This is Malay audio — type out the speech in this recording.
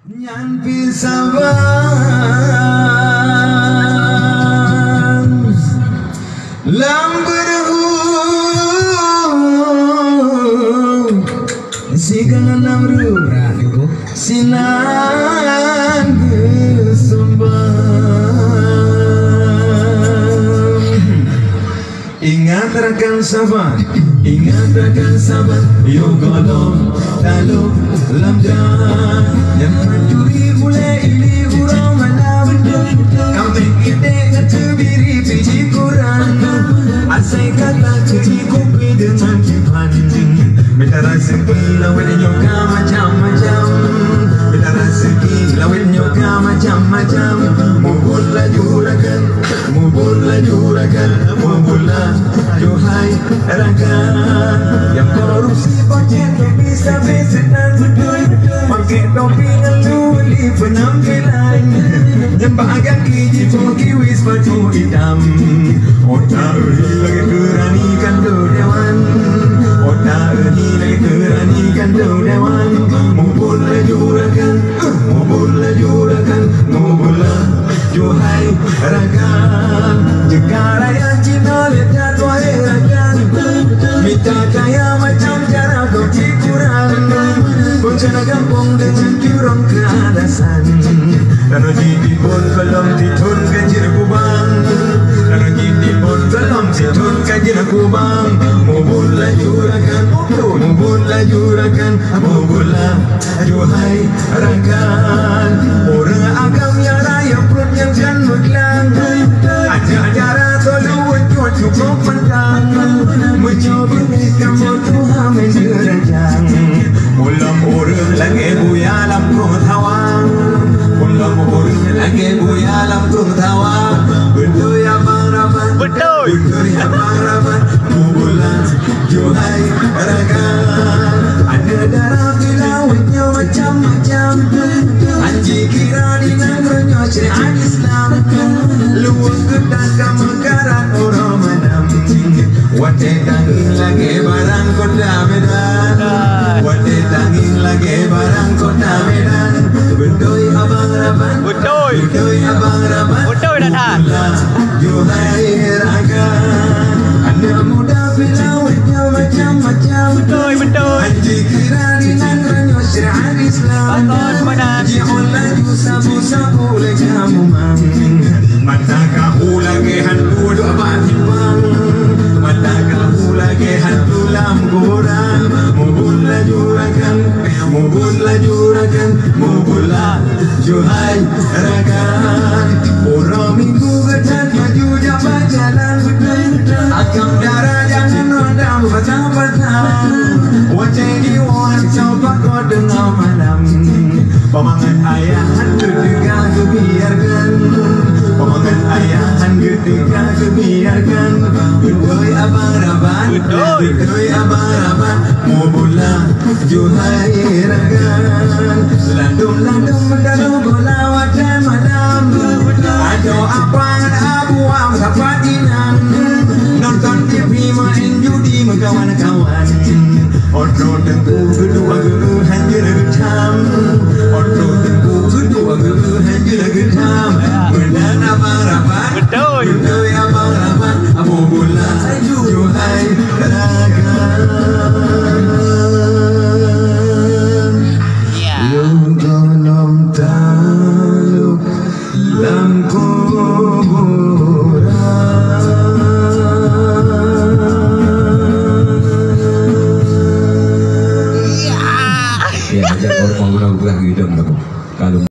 Nyan pisabang lamberhu sigangan namru sinan kesembang. Ingat rekan sahabat, yo golong taluk lamjan yang mencuri mulai ini urang mana betul kampung ide ngetubiri biji kurang asai kata ceri kopi dengan kipan beta rezeki lawan nyoka macam-macam beta rezeki lawan nyoka macam-macam mubul lajurakan Johai rakan yang korupsi pakai topi sampai senang betul pakai topi ngeluli penampilan nyembah kaki jipo kiwis baju hitam otak lagi keranikan dewan otak lagi keranikan dewan mubul lajurakan Johai rakan jika rakyat Cina lihat wahai rakan minta kaya macam cara kau kurang bencana gampang dengan jurang keadasan dan jadi pun belum ditun kajir kubang dan jadi pun belum ditun kajir kubang mubul lajurakan Johai rakan orang agam yang raya perut yang jangan menggelang ajar-ajar tolong cukup mentang mencoba kamu Tuhan menjerajang ulam orang lagi buya lampu tawang betul ya bang Raban mubulan Johai rakan ada darah di lautnya macam-macam anji kira dengan renyo syariat Islam luang ketan kamekaran orang manam wate tanging lagi barang kota Medan wate tanging lagi barang kota Medan betul abang Raban betul datang Johai rakan anda muda lautnya macam-macam betul anji kira dengan renyo syariat Islam jion laju sabu-sabu lejamu mang mata kau lagi hantu dua batimbang mata kau lagi hantu lam kuburan mubul Johai rakan orang minggu ketat maju jabat jalan akam darah jangan rodam batang-batang wajah diwan coba kau dengar malam pamangan ayahan ketika kebiarkan pamangan ayahan ketika kebiarkan betul abang Raban mubula Johai rakan landum mendalam bola wadah malam ada apaan abuam sapat inang nonton TV main judi kawan-kawan otro tengku kedua hancur getam otro tengku kedua hancur getam benar abang Raban betul abang Raban mubula Johai rakan dalam taluk langkuburan ya ajak orang mau guna-guna gitu kalau